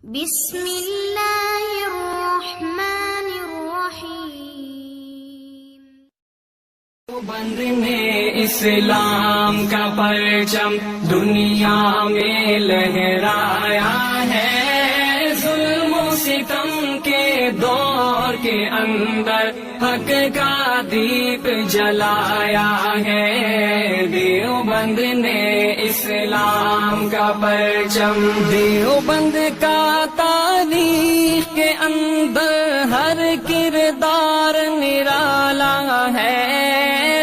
بسم اللہ الرحمن الرحیم۔ بند میں اسلام کا پرچم دنیا میں لہرایا ہے، ظلم و ستم کے دور کے اندر حق کا دیپ جلایا ہے۔ دیوبند نے اسلام کا پرچم، دیوبند کا تاریخ کے اندر ہر کردار نرالا ہے۔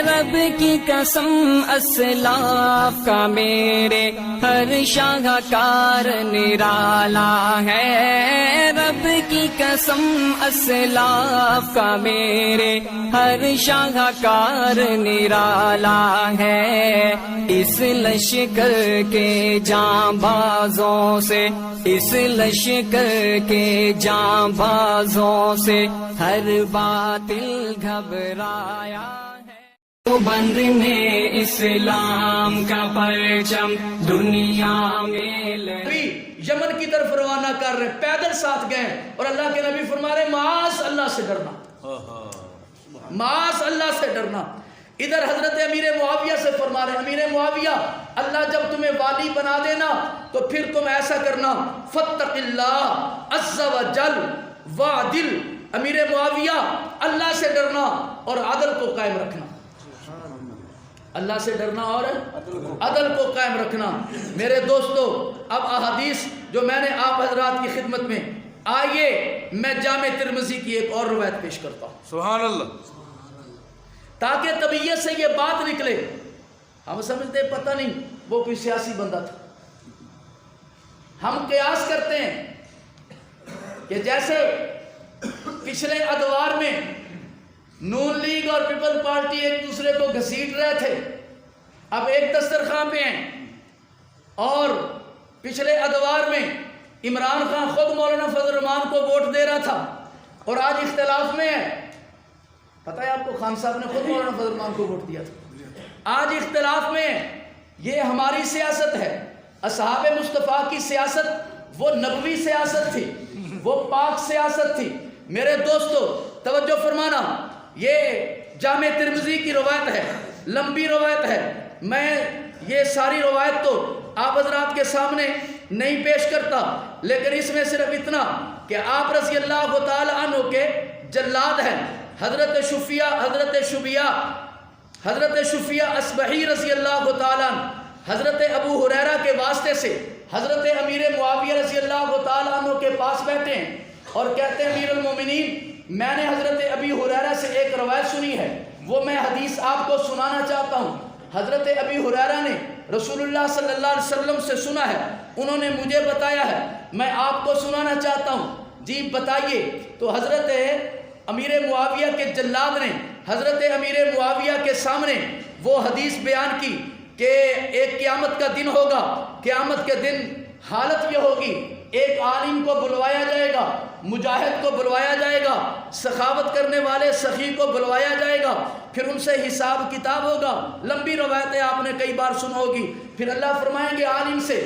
رب کی قسم اسلاف کا میرے ہر شاہکار نرالا ہے۔ رب کی قسم اسلاف کا میرے ہر شاہکار نرالا ہے۔ اس لشکر کے جاں بازوں سے، اس لشکر کے جاں بازوں سے ہر باطل گھبرایا ہے۔ بند میں اسلام کا پرچم دنیا میں یمن کی طرف روانہ کر رہے، پیدل ساتھ گئے، اور اللہ کے نبی فرما رہے معاذ اللہ سے ڈرنا، معاذ اللہ سے ڈرنا۔ ادھر حضرت امیر معاویہ سے فرما رہے امیر معاویہ، اللہ جب تمہیں والی بنا دینا تو پھر تم ایسا کرنا، فاتق اللہ عز وجل وعدل۔ امیر معاویہ، اللہ سے ڈرنا اور عدل کو قائم رکھنا، اللہ سے ڈرنا اور عدل کو قائم رکھنا۔ میرے دوستو، اب احادیث جو میں نے آپ حضرات کی خدمت میں، آئیے میں جامع ترمذی کی ایک اور روایت پیش کرتا ہوں، سبحان اللہ، تاکہ طبیعت سے یہ بات نکلے۔ ہم سمجھتے پتہ نہیں وہ کوئی سیاسی بندہ تھا، ہم قیاس کرتے ہیں کہ جیسے پچھلے ادوار میں نون لیگ اور پیپل پارٹی ایک دوسرے کو گھسیٹ رہے تھے، اب ایک دسترخوان پہ ہیں، اور پچھلے ادوار میں عمران خان خود مولانا فضل الرحمان کو ووٹ دے رہا تھا، اور آج اختلاف میں ہے۔ پتہ ہے آپ کو، خان صاحب نے خود مولانا فضل الرحمان کو ووٹ دیا تھا، آج اختلاف میں ہے۔ یہ ہماری سیاست ہے، اصحاب مصطفیٰ کی سیاست وہ نبوی سیاست تھی، وہ پاک سیاست تھی۔ میرے دوستو توجہ فرمانا، یہ جامع ترمذی کی روایت ہے، لمبی روایت ہے، میں یہ ساری روایت تو آپ حضرات کے سامنے نہیں پیش کرتا، لیکن اس میں صرف اتنا کہ آپ رضی اللہ تعالی عنہ کے جلاد ہیں حضرت شفیہ اصبحی رضی اللہ تعالی عنہ، حضرت ابو ہریرہ کے واسطے سے حضرت امیر معاویہ رضی اللہ تعالی عنہ کے پاس بیٹھے ہیں اور کہتے ہیں امیر المومنین، میں نے حضرت ابی ہریرہ سے ایک روایت سنی ہے، وہ میں حدیث آپ کو سنانا چاہتا ہوں۔ حضرت ابی ہریرہ نے رسول اللہ صلی اللہ علیہ وسلم سے سنا ہے، انہوں نے مجھے بتایا ہے، میں آپ کو سنانا چاہتا ہوں، جی بتائیے۔ تو حضرت امیر معاویہ کے جلاد نے حضرت امیر معاویہ کے سامنے وہ حدیث بیان کی کہ ایک قیامت کا دن ہوگا، قیامت کے دن حالت یہ ہوگی، ایک عالم کو بلوایا جائے گا، مجاہد کو بلوایا جائے گا، سخاوت کرنے والے سخی کو بلوایا جائے گا، پھر ان سے حساب کتاب ہوگا۔ لمبی روایتیں آپ نے کئی بار سن ہوگی۔ پھر اللہ فرمائیں گے عالم سے،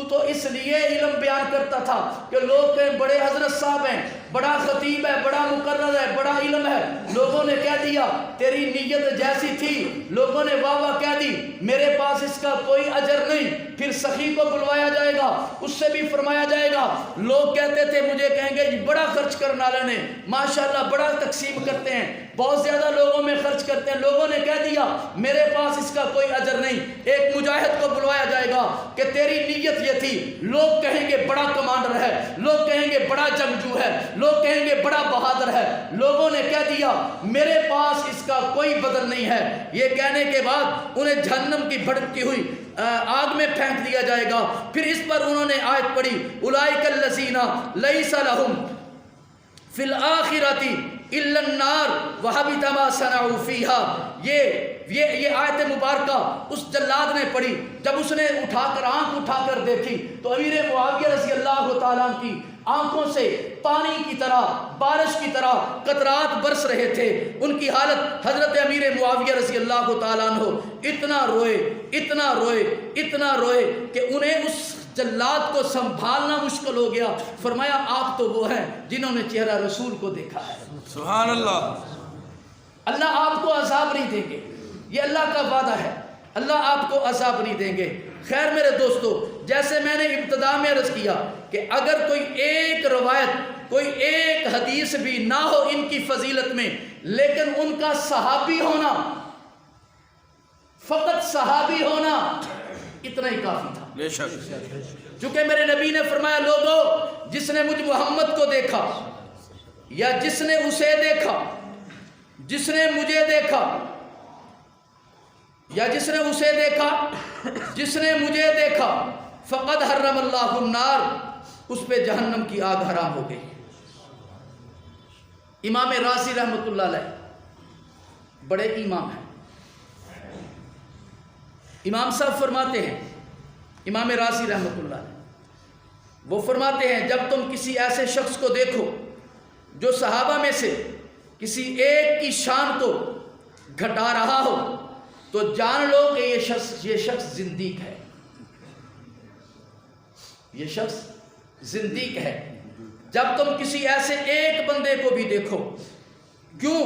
تو اس لیے علم بیان کرتا تھا کہ لوگ کہیں بڑے حضرت صاحب ہیں، بڑا خطیب ہے، بڑا مقرر ہے، بڑا علم ہے، لوگوں نے کہہ دیا تیری نیت جیسی تھی، لوگوں نے واہ واہ کہہ دی، میرے پاس اس کا کوئی اجر نہیں۔ پھر سخی کو بلوایا جائے گا، اس سے بھی فرمایا جائے گا، لوگ کہتے تھے، مجھے کہیں گے بڑا خرچ کرنے والے نے ماشاءاللہ بڑا تقسیم کرتے ہیں، بہت زیادہ لوگوں میں خرچ کرتے ہیں، لوگوں نے کہہ دیا میرے پاس اس کا کوئی اجر نہیں۔ ایک مجاہد کو بلوایا جائے گا کہ تیری نیت یہ تھی، لوگ کہیں گے بڑا کمانڈر ہے، لوگ کہیں گے بڑا جنگجو ہے، لوگ کہیں گے بڑا بہادر ہے، لوگوں نے کہہ دیا میرے پاس اس کا کوئی بدل نہیں ہے۔ یہ کہنے کے بعد انہیں جہنم کی بھڑکتی ہوئی آگ میں پھینک دیا جائے گا۔ پھر اس پر انہوں نے آیت پڑھی، اولئک الذین لیس لہم فی الآخرۃ الا النار وحبط ما صنعوا فیہا۔ یہ آیت مبارکہ اس جلاد نے پڑھی، جب اس نے آنکھ اٹھا کر دیکھی تو امیر معاویہ رضی اللہ تعالیٰ عنہ کی آنکھوں سے پانی کی طرح، بارش کی طرح قطرات برس رہے تھے۔ ان کی حالت، حضرت امیر معاویہ رضی اللہ تعالیٰ عنہ اتنا روئے کہ انہیں اس جلاد کو سنبھالنا مشکل ہو گیا. فرمایا آپ تو وہ ہیں جنہوں نے چہرہ رسول کو دیکھا ہے. سبحان اللہ. اللہ آپ کو عذاب نہیں دیں گے، یہ اللہ کا وعدہ ہے، اللہ آپ کو عذاب نہیں دیں گے. خیر میرے دوستو، جیسے میں نے ابتدا میں عرض کیا کہ اگر کوئی ایک روایت، کوئی ایک حدیث بھی نہ ہو ان کی فضیلت میں، لیکن ان کا صحابی ہونا، فقط صحابی ہونا اتنا ہی کافی تھا. بے شک. چونکہ میرے نبی نے فرمایا لوگوں جس نے مجھ محمد کو دیکھا یا جس نے اسے دیکھا، جس نے مجھے دیکھا یا جس نے اسے دیکھا، جس نے مجھے دیکھا، فقد حرم اللہ النار، اس پہ جہنم کی آگ حرام ہو گئی. امام رازی رحمۃ اللہ علیہ بڑے امام ہیں. امام صاحب فرماتے ہیں، امام رازی رحمۃ اللہ علیہ وہ فرماتے ہیں جب تم کسی ایسے شخص کو دیکھو جو صحابہ میں سے کسی ایک کی شان کو گھٹا رہا ہو تو جان لو کہ یہ شخص زندیق ہے، یہ شخص زندیق ہے. جب تم کسی ایسے ایک بندے کو بھی دیکھو، کیوں؟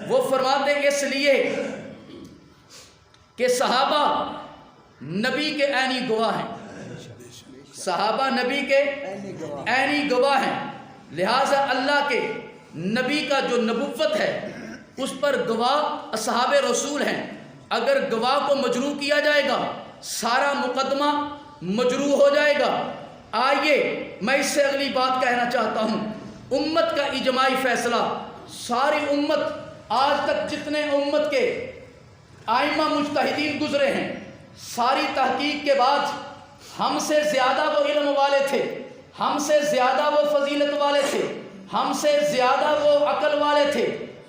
وہ فرماتے ہیں اس لیے کہ صحابہ نبی کے عینی گواہ ہیں، صحابہ نبی کے عینی گواہ ہیں، لہٰذا اللہ کے نبی کا جو نبوت ہے اس پر گواہ اصحاب رسول ہیں. اگر گواہ کو مجروح کیا جائے گا سارا مقدمہ مجروح ہو جائے گا. آئیے میں اس سے اگلی بات کہنا چاہتا ہوں. امت کا اجماعی فیصلہ، ساری امت، آج تک جتنے امت کے آئمہ مجتہدین گزرے ہیں، ساری تحقیق کے بعد ہم سے زیادہ وہ علم والے تھے، ہم سے زیادہ وہ فضیلت والے تھے، ہم سے زیادہ وہ عقل والے تھے،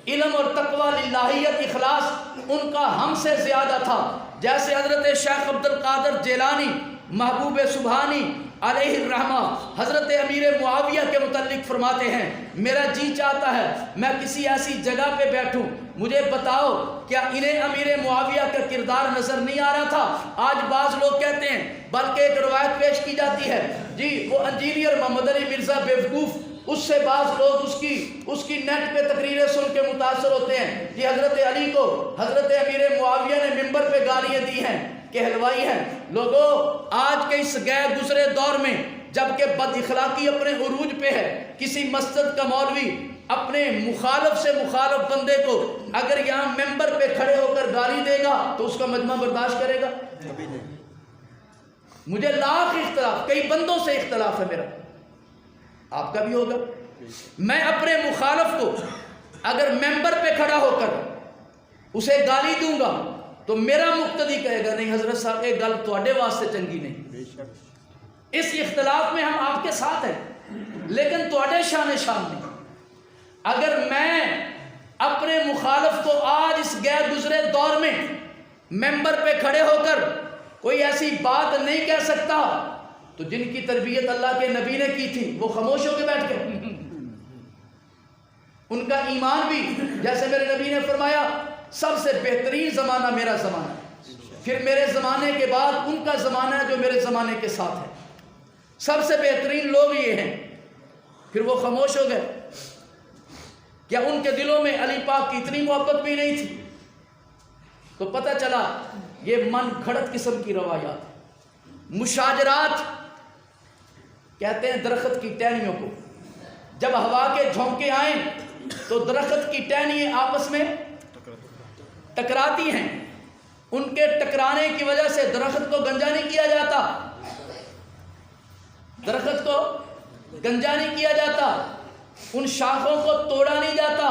علم اور تقوی للہیت اخلاص ان کا ہم سے زیادہ تھا. جیسے حضرت شیخ عبد القادر جیلانی محبوب سبحانی علیہ الرحمہ حضرت امیر معاویہ کے متعلق فرماتے ہیں، میرا جی چاہتا ہے میں کسی ایسی جگہ پہ بیٹھوں، مجھے بتاؤ کیا انہیں امیر معاویہ کا کردار نظر نہیں آ رہا تھا؟ آج بعض لوگ کہتے ہیں، بلکہ ایک روایت پیش کی جاتی ہے، جی وہ انجینئر محمد علی مرزا بیوقوف، اس سے بعض لوگ اس کی نیٹ پہ تقریریں سن کے متاثر ہوتے ہیں، جی حضرت علی کو حضرت امیر معاویہ نے منبر پہ گالیاں دی ہیں کہ حلوائی ہیں. لوگوں آج کے اس غیر گزرے دور میں جبکہ بد اخلاقی اپنے عروج پہ ہے، کسی مسجد کا مولوی اپنے مخالف سے مخالف بندے کو اگر یہاں ممبر پہ کھڑے ہو کر گالی دے گا تو اس کا مجمع برداشت کرے گا؟ مجھے لاکھ اختلاف، کئی بندوں سے اختلاف ہے میرا، آپ کا بھی ہوگا. میں اپنے مخالف کو اگر ممبر پہ کھڑا ہو کر اسے گالی دوں گا تو میرا مقتدی کہے گا نہیں حضرت صاحب ایک گل تواڈے واسطے چنگی نہیں. اس اختلاف میں ہم آپ کے ساتھ ہیں لیکن تواڈے شان نہیں. اگر میں اپنے مخالف کو آج اس غیر گزرے دور میں ممبر پہ کھڑے ہو کر کوئی ایسی بات نہیں کہہ سکتا تو جن کی تربیت اللہ کے نبی نے کی تھی وہ خاموش ہو کے بیٹھ گئے. ان کا ایمان بھی جیسے میرے نبی نے فرمایا سب سے بہترین زمانہ میرا زمانہ ہے، پھر میرے زمانے کے بعد ان کا زمانہ ہے جو میرے زمانے کے ساتھ ہے، سب سے بہترین لوگ یہ ہیں. پھر وہ خاموش ہو گئے. کیا ان کے دلوں میں علی پاک کی اتنی محبت بھی نہیں تھی؟ تو پتہ چلا یہ من گھڑت قسم کی روایات. مشاجرات کہتے ہیں درخت کی ٹہنیوں کو، جب ہوا کے جھونکے آئیں تو درخت کی ٹہنیاں آپس میں ٹکراتی ہیں. ان کے ٹکرانے کی وجہ سے درخت کو گنجا نہیں کیا جاتا، درخت کو گنجا نہیں کیا جاتا، ان شاخوں کو توڑا نہیں جاتا،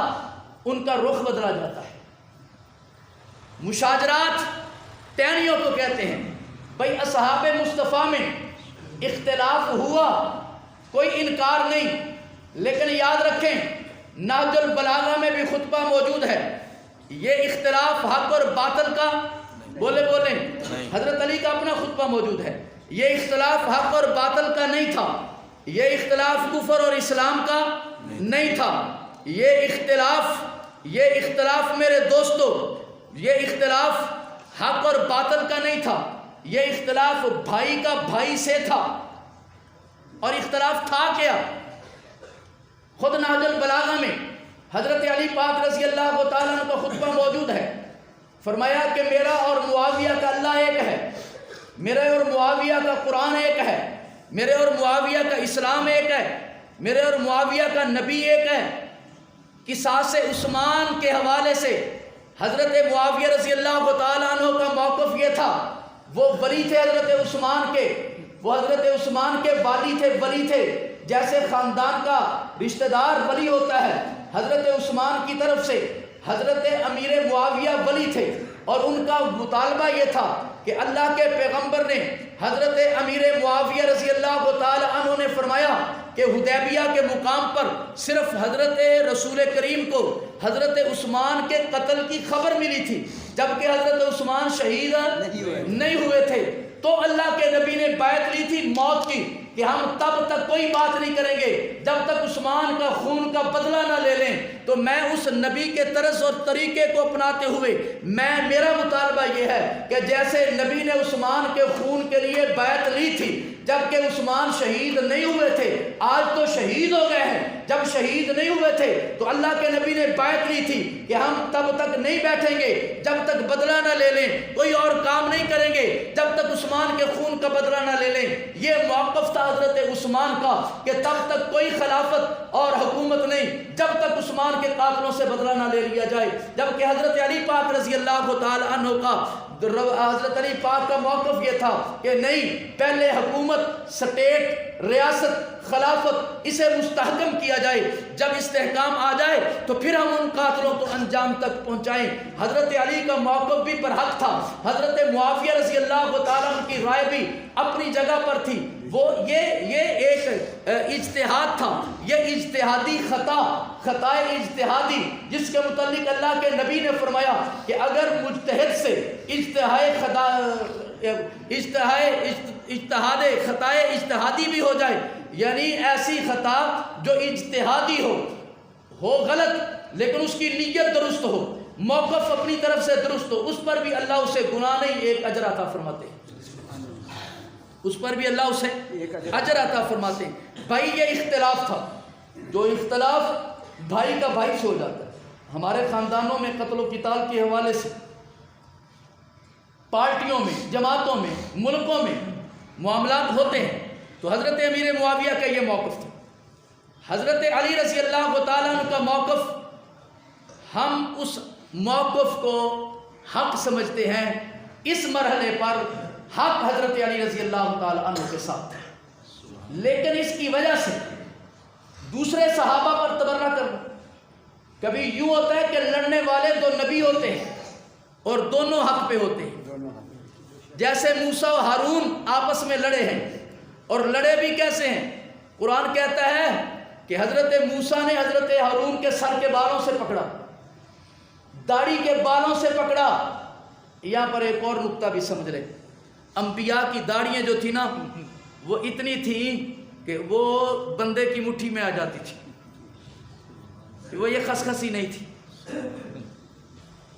ان کا رخ بدلا جاتا ہے. مشاجرات ٹہنیوں کو کہتے ہیں. بھائی اصحاب مصطفیٰ میں اختلاف ہوا، کوئی انکار نہیں، لیکن یاد رکھیں نہج البلاغہ میں بھی خطبہ موجود ہے. یہ اختلاف حق اور باطل کا بولیں حضرت علی کا اپنا خطبہ موجود ہے. یہ اختلاف حق اور باطل کا نہیں تھا، یہ اختلاف کفر اور اسلام کا نہیں تھا. یہ اختلاف میرے دوستو، یہ اختلاف حق اور باطل کا نہیں تھا، یہ اختلاف بھائی کا بھائی سے تھا. اور اختلاف تھا کیا؟ خود نہج البلاغہ میں حضرت علی پاک رضی اللہ تعالیٰ عنہ کا خطبہ موجود ہے، فرمایا کہ میرا اور معاویہ کا اللہ ایک ہے، میرے اور معاویہ کا قرآن ایک ہے، میرے اور معاویہ کا اسلام ایک ہے، میرے اور معاویہ کا نبی ایک ہے۔ قصاص عثمان کے حوالے سے حضرت معاویہ رضی اللہ تعالیٰ عنہ کا موقف یہ تھا، وہ ولی تھے حضرت عثمان کے، وہ حضرت عثمان کے ولی تھے جیسے خاندان کا رشتہ دار ولی ہوتا ہے، حضرت عثمان کی طرف سے حضرت امیر معاویہ ولی تھے، اور ان کا مطالبہ یہ تھا کہ اللہ کے پیغمبر نے حضرت امیر معاویہ رضی اللہ تعالی عنہ نے فرمایا کہ حدیبیہ کے مقام پر صرف حضرت رسول کریم کو حضرت عثمان کے قتل کی خبر ملی تھی، جبکہ حضرت عثمان شہید نہیں ہوئے تھے، تو اللہ کے نبی نے بیعت لی تھی موت کی کہ ہم تب تک کوئی بات نہیں کریں گے جب تک عثمان کا خون کا بدلہ نہ لے لیں۔ تو میں اس نبی کے طرز اور طریقے کو اپناتے ہوئے میرا مطالبہ یہ ہے کہ جیسے نبی نے عثمان کے خون کے لیے بیعت لی تھی جبکہ عثمان شہید نہیں ہوئے تھے، آج تو شہید ہو گئے ہیں، جب شہید نہیں ہوئے تھے تو اللہ کے نبی نے بیعت لی تھی کہ ہم تب تک نہیں بیٹھیں گے جب تک بدلہ نہ لے لیں، کوئی اور کام نہیں کریں گے جب تک عثمان کے خون کا بدلہ نہ لے لیں۔ یہ موقف تھا حضرت عثمان کا کہ تب تک کوئی خلافت اور حکومت نہیں جب تک عثمان کے قاتلوں سے بدلہ نہ لے لیا جائے، جبکہ حضرت علی پاک رضی اللہ تعالی عنہ کا حضرت علی پاک کا موقف یہ تھا کہ نہیں، پہلے حکومت، سٹیٹ، ریاست، خلافت اسے مستحکم کیا جائے، جب استحکام آ جائے تو پھر ہم ان قاتلوں کو انجام تک پہنچائیں۔ حضرت علی کا موقف بھی پر حق تھا، حضرت معاویہ رضی اللہ تعالیٰ عنہ کی رائے بھی اپنی جگہ پر تھی، وہ یہ ایک اجتہاد تھا، یہ اجتہادی خطائے اجتہادی جس کے متعلق اللہ کے نبی نے فرمایا کہ اگر مجتہد سے اجتہاد خطائے اجتہادی بھی ہو جائے، یعنی ایسی خطا جو اجتہادی ہو غلط لیکن اس کی نیت درست ہو، موقف اپنی طرف سے درست ہو، اس پر بھی اللہ اسے گناہ نہیں ایک اجر عطا فرماتے ہیں، اس پر بھی اللہ اسے اجر عطا فرماتے ہیں۔ بھائی یہ اختلاف تھا، جو اختلاف بھائی کا بھائی سے ہو جاتا ہے۔ ہمارے خاندانوں میں قتل و قتال کے حوالے سے پارٹیوں میں، جماعتوں میں، ملکوں میں معاملات ہوتے ہیں، تو حضرت امیر معاویہ کا یہ موقف تھا۔ حضرت علی رضی اللہ تعالیٰ عنہ کا موقف، ہم اس موقف کو حق سمجھتے ہیں، اس مرحلے پر حق حضرت علی رضی اللہ تعالیٰ عنہ کے ساتھ ہے، لیکن اس کی وجہ سے دوسرے صحابہ پر تبرہ کرنا، کبھی یوں ہوتا ہے کہ لڑنے والے دو نبی ہوتے ہیں اور دونوں حق پہ ہوتے ہیں، جیسے موسیٰ و ہارون آپس میں لڑے ہیں، اور لڑے بھی کیسے ہیں؟ قرآن کہتا ہے کہ حضرت موسیٰ نے حضرت ہارون کے سر کے بالوں سے پکڑا، داڑھی کے بالوں سے پکڑا۔ یہاں پر ایک اور نقطہ بھی سمجھ رہے، انبیاء کی داڑھیاں جو تھی نا وہ اتنی تھی کہ وہ بندے کی مٹھی میں آ جاتی تھی، وہ یہ خسخسی نہیں تھی،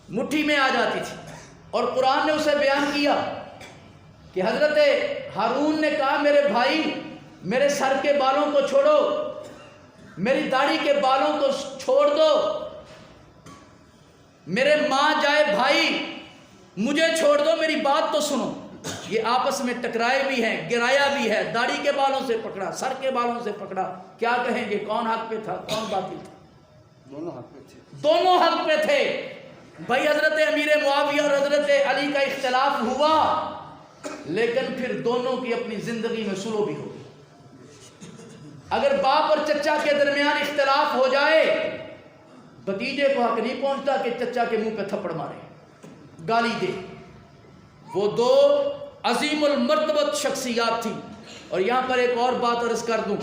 مٹھی میں آ جاتی تھی، اور قرآن نے اسے بیان کیا کہ حضرت ہارون نے کہا میرے بھائی میرے سر کے بالوں کو چھوڑو، میری داڑھی کے بالوں کو چھوڑ دو، میرے ماں جائے بھائی مجھے چھوڑ دو، میری بات تو سنو۔ یہ آپس میں ٹکرائے بھی ہیں، گرایا بھی ہے، داڑھی کے بالوں سے پکڑا، سر کے بالوں سے پکڑا، کیا کہیں گے کون حق پہ تھا کون باطل تھا؟ دونوں حق پہ تھے۔ بھائی حضرت امیر معاویہ اور حضرت علی کا اختلاف ہوا، لیکن پھر دونوں کی اپنی زندگی میں صلح بھی ہوگی۔ اگر باپ اور چچا کے درمیان اختلاف ہو جائے، بھتیجے کو حق نہیں پہنچتا کہ چچا کے منہ پہ تھپڑ مارے، گالی دے۔ وہ دو عظیم المرتبت شخصیات تھی۔ اور یہاں پر ایک اور بات عرض کر دوں،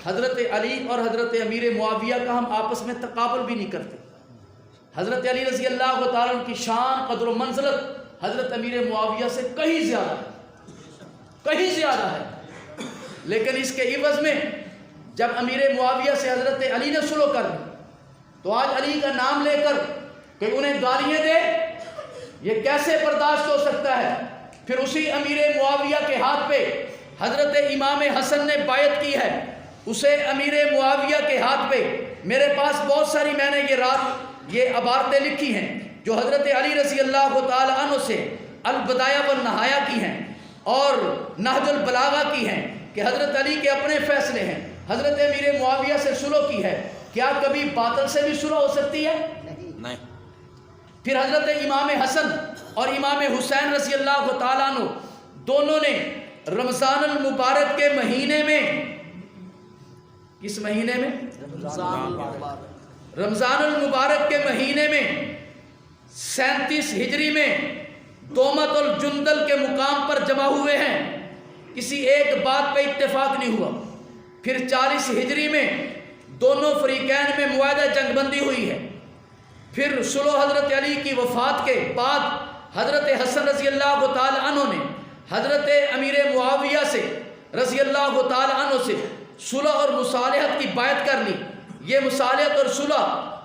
حضرت علی اور حضرت امیر معاویہ کا ہم آپس میں تقابل بھی نہیں کرتے۔ حضرت علی رضی اللہ تعالیٰ عنہ کی شان، قدر و منزلت حضرت امیر معاویہ سے کہیں زیادہ ہے، کہیں زیادہ ہے، لیکن اس کے عوض میں جب امیر معاویہ سے حضرت علی نے صلح کر دی تو آج علی کا نام لے کر کہ انہیں گالیاں دے، یہ کیسے برداشت ہو سکتا ہے؟ پھر اسی امیر معاویہ کے ہاتھ پہ حضرت امام حسن نے بیعت کی ہے اسے امیر معاویہ کے ہاتھ پہ. میرے پاس بہت ساری میں نے یہ عبارتیں لکھی ہیں جو حضرت علی رضی اللہ تعالی عنہ سے البدایہ والنہایہ کی ہیں اور نہج البلاغہ کی ہیں کہ حضرت علی کے اپنے فیصلے ہیں. حضرت امیر معاویہ سے صلح کی ہے. کیا کبھی باطل سے بھی صلح ہو سکتی ہے؟ نہیں. پھر حضرت امام حسن اور امام حسین رضی اللہ تعالیٰ عنہ دونوں نے رمضان المبارک کے مہینے میں، کس مہینے میں؟ رمضان المبارک کے مہینے میں 37 ہجری میں دومت الجندل کے مقام پر جمع ہوئے ہیں. کسی ایک بات پہ اتفاق نہیں ہوا. پھر 40 ہجری میں دونوں فریقین میں معاہدہ جنگ بندی ہوئی ہے. پھر صلح حضرت علی کی وفات کے بعد حضرت حسن رضی اللہ تعالی عنہ نے حضرت امیر معاویہ سے رضی اللہ تعالی عنہ سے صلح اور مصالحت کی بیعت کر لی. یہ مصالحت اور صلح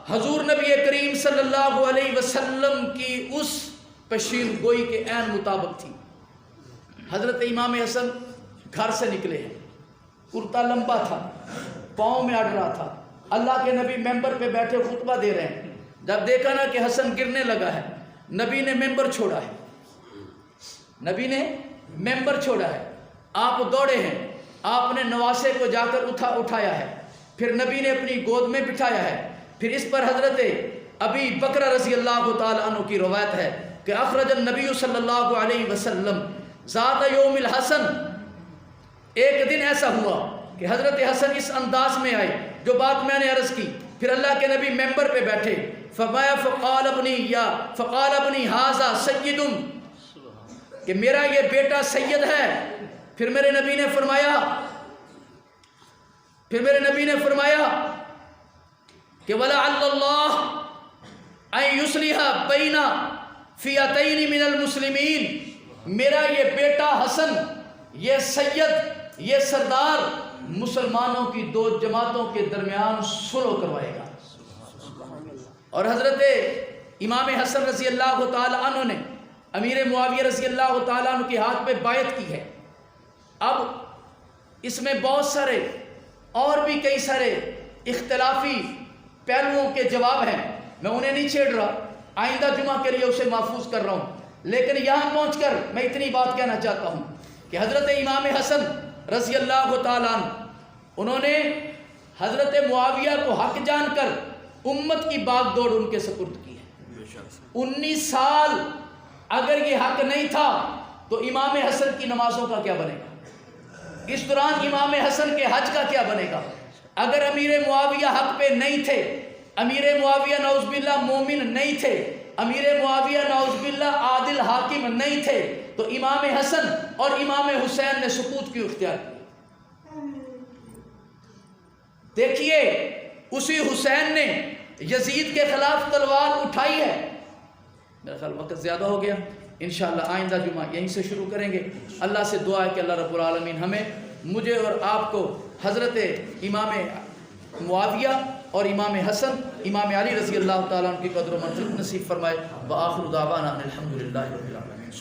حضور نبی کریم صلی اللہ علیہ وسلم کی اس پیشین گوئی کے عین مطابق تھی. حضرت امام حسن گھر سے نکلے ہیں، کرتا لمبا تھا، پاؤں میں اڑ رہا تھا. اللہ کے نبی ممبر پہ بیٹھے خطبہ دے رہے ہیں. جب دیکھا نا کہ حسن گرنے لگا ہے، نبی نے ممبر چھوڑا ہے. نبی نے ممبر چھوڑا ہے. آپ دوڑے ہیں، آپ نے نواسے کو جا کر اٹھایا ہے. پھر نبی نے اپنی گود میں بٹھایا ہے. پھر اس پر حضرت ابی بکر رضی اللہ تعالی عنہ کی روایت ہے کہ اخرج النبی صلی اللہ علیہ وسلم ذات یوم الحسن. ایک دن ایسا ہوا کہ حضرت حسن اس انداز میں آئے جو بات میں نے عرض کی. پھر اللہ کے نبی ممبر پہ بیٹھے. فرمایا فقال ابنی ھذا سید، کہ میرا یہ بیٹا سید ہے. پھر میرے نبی نے فرمایا کہ وَلَعَلَّ اللَّهَ أَن يُصْلِحَ بَيْنَ فِئَتَيْنِ مِنَ الْمُسْلِمِينَ. میرا یہ بیٹا حسن، یہ سید، یہ سردار مسلمانوں کی دو جماعتوں کے درمیان صلح کروائے گا. اور حضرت امام حسن رضی اللہ تعالی عنہ نے امیر معاویہ رضی اللہ تعالی عنہ کے ہاتھ پہ بیعت کی ہے. اب اس میں بہت سارے اور بھی کئی سارے اختلافی پہلوؤں کے جواب ہیں. میں انہیں نہیں چھیڑ رہا، آئندہ جمعہ کے لیے اسے محفوظ کر رہا ہوں. لیکن یہاں پہنچ کر میں اتنی بات کہنا چاہتا ہوں کہ حضرت امام حسن رضی اللہ تعالیٰ عنہ انہوں نے حضرت معاویہ کو حق جان کر امت کی باغ دوڑ ان کے سپرد کی ہے. 19 سال اگر یہ حق نہیں تھا تو امام حسن کی نمازوں کا کیا بنے گا؟ اس دوران امام حسن کے حج کا کیا بنے گا؟ اگر امیر معاویہ حق پہ نہیں تھے، امیر معاویہ نعوذ باللہ مومن نہیں تھے، امیر معاویہ نعوذ باللہ عادل حاکم نہیں تھے، تو امام حسن اور امام حسین نے سکوت کیوں اختیار کیا؟ دیکھیے اسی حسین نے یزید کے خلاف تلوار اٹھائی ہے. میرا خیال وقت زیادہ ہو گیا، انشاءاللہ آئندہ جمعہ یہیں سے شروع کریں گے. اللہ سے دعا ہے کہ اللہ رب العالمین ہمیں، مجھے اور آپ کو حضرت امام معاویہ اور امام حسن، امام علی رضی اللہ تعالیٰ عنہ کی قدر و منزلت نصیب فرمائے. وآخر دعوانا الحمدللہ رب العالمین.